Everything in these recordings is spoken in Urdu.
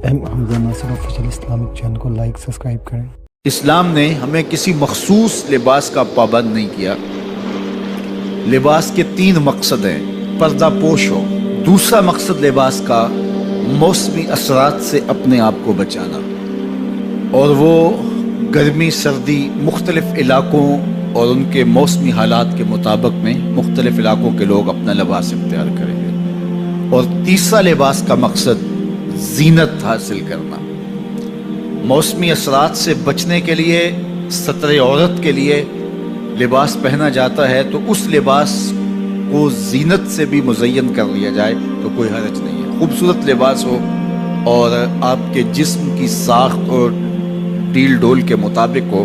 حمزہ ناصر آفیشیل اسلامک چینل کو لائک سبسکرائب کریں۔ اسلام نے ہمیں کسی مخصوص لباس کا پابند نہیں کیا۔ لباس کے 3 مقصد ہیں۔ پردہ پوش ہو، دوسرا مقصد لباس کا موسمی اثرات سے اپنے آپ کو بچانا، اور وہ گرمی سردی مختلف علاقوں اور ان کے موسمی حالات کے مطابق میں مختلف علاقوں کے لوگ اپنا لباس اختیار کریں گے۔ اور تیسرا لباس کا مقصد زینت حاصل کرنا۔ موسمی اثرات سے بچنے کے لیے ستر عورت کے لیے لباس پہنا جاتا ہے، تو اس لباس کو زینت سے بھی مزین کر لیا جائے تو کوئی حرج نہیں ہے۔ خوبصورت لباس ہو اور آپ کے جسم کی ساخت اور ڈیل ڈول کے مطابق ہو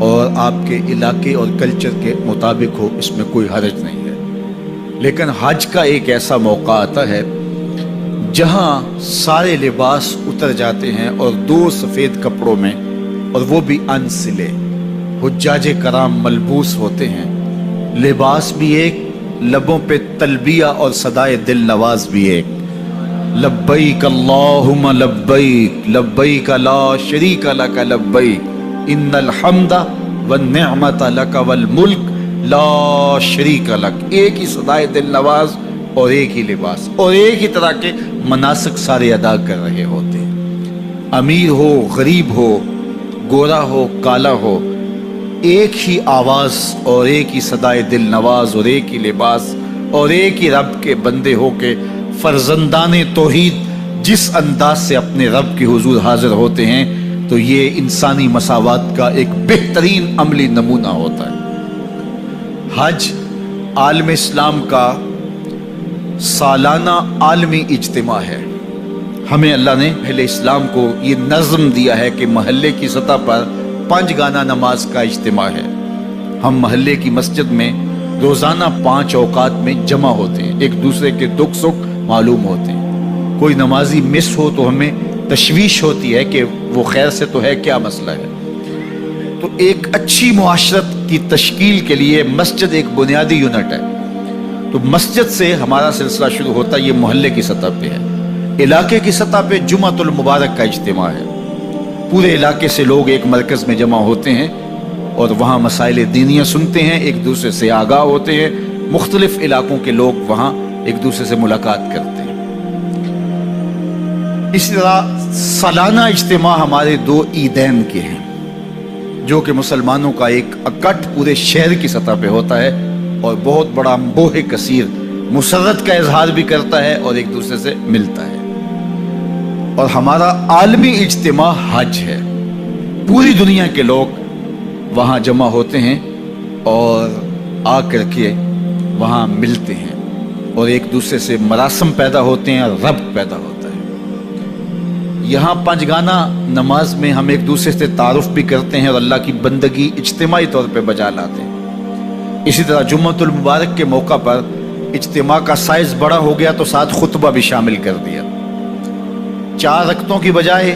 اور آپ کے علاقے اور کلچر کے مطابق ہو، اس میں کوئی حرج نہیں ہے۔ لیکن حج کا ایک ایسا موقع آتا ہے جہاں سارے لباس اتر جاتے ہیں اور 2 سفید کپڑوں میں، اور وہ بھی انسلے، حجاج کرام ملبوس ہوتے ہیں۔ لباس بھی ایک، لبوں پہ تلبیہ اور صدائے دل نواز بھی ایک، لبیک اللہم لبیک لبیک لا شریک لک لبیک ان الحمد والنعمت لک والملک لا شریک لک۔ ایک ہی صدائے دل نواز اور ایک ہی لباس اور ایک ہی طرح کے مناسک سارے ادا کر رہے ہوتے ہیں۔ امیر ہو، غریب ہو، گورا ہو، کالا ہو، ایک ہی آواز اور ایک ہی صدائے دل نواز اور ایک ہی لباس اور ایک ہی رب کے بندے ہو کے فرزندان توحید جس انداز سے اپنے رب کے حضور حاضر ہوتے ہیں، تو یہ انسانی مساوات کا ایک بہترین عملی نمونہ ہوتا ہے۔ حج عالم اسلام کا سالانہ عالمی اجتماع ہے۔ ہمیں اللہ نے اہل اسلام کو یہ نظم دیا ہے کہ محلے کی سطح پر 5 گانا نماز کا اجتماع ہے۔ ہم محلے کی مسجد میں روزانہ 5 اوقات میں جمع ہوتے ہیں، ایک دوسرے کے دکھ سکھ معلوم ہوتے ہیں۔ کوئی نمازی مس ہو تو ہمیں تشویش ہوتی ہے کہ وہ خیر سے تو ہے، کیا مسئلہ ہے۔ تو ایک اچھی معاشرت کی تشکیل کے لیے مسجد ایک بنیادی یونٹ ہے۔ تو مسجد سے ہمارا سلسلہ شروع ہوتا ہے، یہ محلے کی سطح پہ ہے۔ علاقے کی سطح پہ جمعۃ المبارک کا اجتماع ہے۔ پورے علاقے سے لوگ ایک مرکز میں جمع ہوتے ہیں اور وہاں مسائل دینیہ سنتے ہیں، ایک دوسرے سے آگاہ ہوتے ہیں۔ مختلف علاقوں کے لوگ وہاں ایک دوسرے سے ملاقات کرتے ہیں۔ اسی طرح سالانہ اجتماع ہمارے 2 عیدین کے ہیں، جو کہ مسلمانوں کا ایک اکٹھ پورے شہر کی سطح پہ ہوتا ہے اور بہت بڑا بوہ کثیر مسرت کا اظہار بھی کرتا ہے اور ایک دوسرے سے ملتا ہے۔ اور ہمارا عالمی اجتماع حج ہے۔ پوری دنیا کے لوگ وہاں جمع ہوتے ہیں اور آ کر کے وہاں ملتے ہیں اور ایک دوسرے سے مراسم پیدا ہوتے ہیں اور ربط پیدا ہوتا ہے۔ یہاں 5 گانا نماز میں ہم ایک دوسرے سے تعارف بھی کرتے ہیں اور اللہ کی بندگی اجتماعی طور پہ بجا لاتے ہیں۔ اسی طرح جمعۃ المبارک کے موقع پر اجتماع کا سائز بڑا ہو گیا تو ساتھ خطبہ بھی شامل کر دیا۔ 4 رکعتوں کی بجائے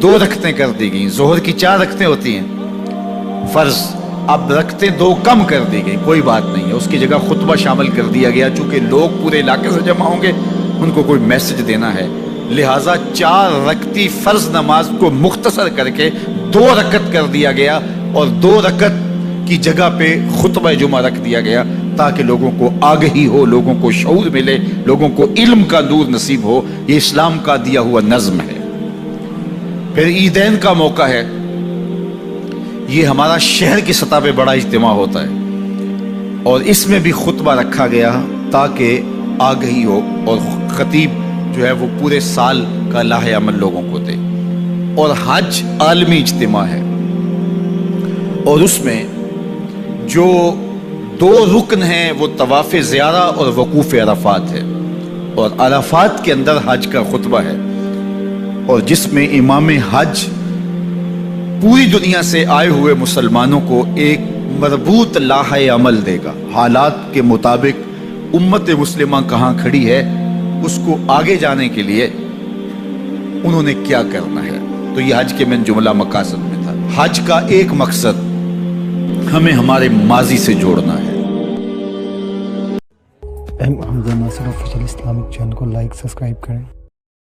2 رکعتیں کر دی گئیں۔ ظہر کی 4 رکعتیں ہوتی ہیں فرض، اب رکعتیں 2 کم کر دی گئیں، کوئی بات نہیں ہے، اس کی جگہ خطبہ شامل کر دیا گیا۔ چونکہ لوگ پورے علاقے سے جمع ہوں گے، ان کو کوئی میسج دینا ہے، لہٰذا 4 رکعتی فرض نماز کو مختصر کر کے 2 رکعت کر دیا گیا اور 2 رکعت کی جگہ پہ خطبہ جمعہ رکھ دیا گیا، تاکہ لوگوں کو آگہی ہو، لوگوں کو شعور ملے، لوگوں کو علم کا نور نصیب ہو۔ یہ اسلام کا دیا ہوا نظم ہے۔ پھر عیدین کا موقع ہے، یہ ہمارا شہر کی سطح پہ بڑا اجتماع ہوتا ہے اور اس میں بھی خطبہ رکھا گیا تاکہ آگہی ہو اور خطیب جو ہے وہ پورے سال کا لاہ عمل لوگوں کو دے۔ اور حج عالمی اجتماع ہے اور اس میں جو 2 رکن ہیں وہ طواف زیارہ اور وقوف عرفات ہے، اور عرفات کے اندر حج کا خطبہ ہے، اور جس میں امام حج پوری دنیا سے آئے ہوئے مسلمانوں کو ایک مربوط لاہ عمل دے گا۔ حالات کے مطابق امت مسلمہ کہاں کھڑی ہے، اس کو آگے جانے کے لیے انہوں نے کیا کرنا ہے۔ تو یہ حج کے من جملہ مقاصد میں تھا۔ حج کا ایک مقصد ہمیں ہمارے ماضی سے جوڑنا ہے۔ حمزہ ناصر آفیشیل اسلامک چینل کو لائک سبسکرائب کریں۔